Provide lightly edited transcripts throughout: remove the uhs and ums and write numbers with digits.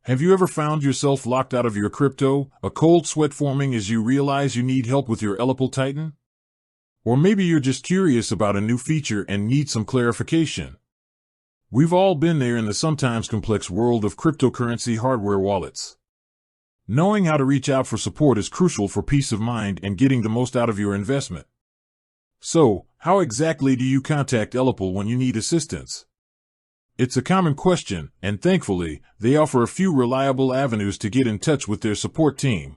Have you ever found yourself locked out of your crypto, a cold sweat forming as you realize you need help with your ELLIPAL Titan? Or maybe you're just curious about a new feature and need some clarification. We've all been there in the sometimes complex world of cryptocurrency hardware wallets. Knowing how to reach out for support is crucial for peace of mind and getting the most out of your investment. So, how exactly do you contact ELLIPAL when you need assistance? It's a common question, and thankfully, they offer a few reliable avenues to get in touch with their support team.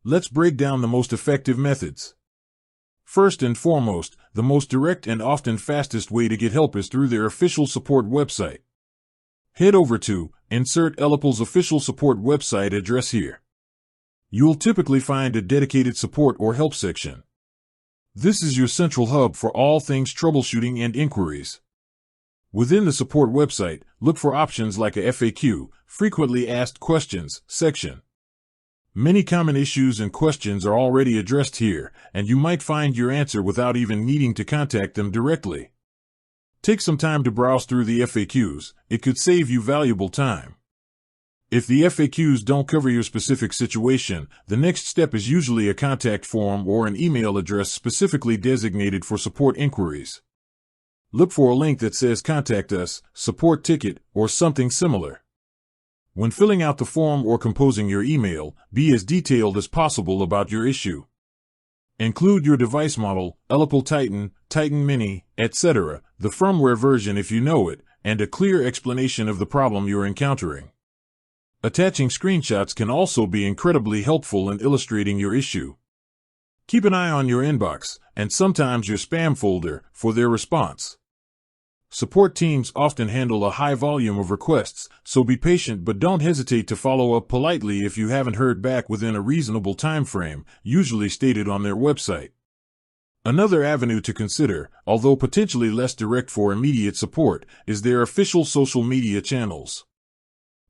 Let's break down the most effective methods. First and foremost, the most direct and often fastest way to get help is through their official support website. Head over to insert ELLIPAL's official support website address here. You'll typically find a dedicated support or help section. This is your central hub for all things troubleshooting and inquiries. Within the support website, look for options like a FAQ, frequently asked questions, section. Many common issues and questions are already addressed here, and you might find your answer without even needing to contact them directly. Take some time to browse through the FAQs. It could save you valuable time. If the FAQs don't cover your specific situation, the next step is usually a contact form or an email address specifically designated for support inquiries. Look for a link that says Contact Us, Support Ticket, or something similar. When filling out the form or composing your email, be as detailed as possible about your issue. Include your device model, ELLIPAL Titan, Titan Mini, etc., the firmware version if you know it, and a clear explanation of the problem you're encountering. Attaching screenshots can also be incredibly helpful in illustrating your issue. Keep an eye on your inbox, and sometimes your spam folder, for their response. Support teams often handle a high volume of requests, so be patient but don't hesitate to follow up politely if you haven't heard back within a reasonable time frame, usually stated on their website. Another avenue to consider, although potentially less direct for immediate support, is their official social media channels.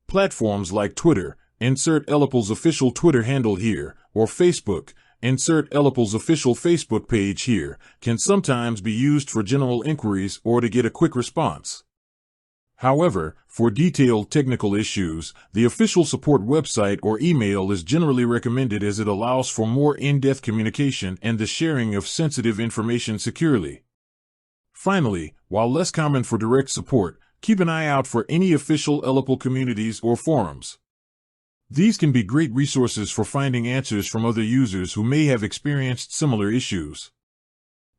Platforms like Twitter, insert ELLIPAL's official Twitter handle here, or Facebook, insert ELLIPAL's official Facebook page here, can sometimes be used for general inquiries or to get a quick response. However, for detailed technical issues, the official support website or email is generally recommended as it allows for more in-depth communication and the sharing of sensitive information securely. Finally, while less common for direct support, keep an eye out for any official ELLIPAL communities or forums. These can be great resources for finding answers from other users who may have experienced similar issues.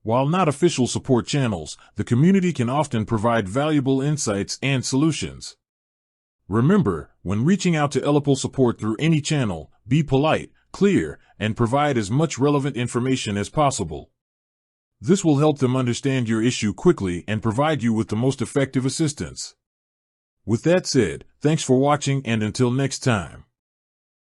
While not official support channels, the community can often provide valuable insights and solutions. Remember, when reaching out to ELLIPAL support through any channel, be polite, clear, and provide as much relevant information as possible. This will help them understand your issue quickly and provide you with the most effective assistance. With that said, thanks for watching and until next time.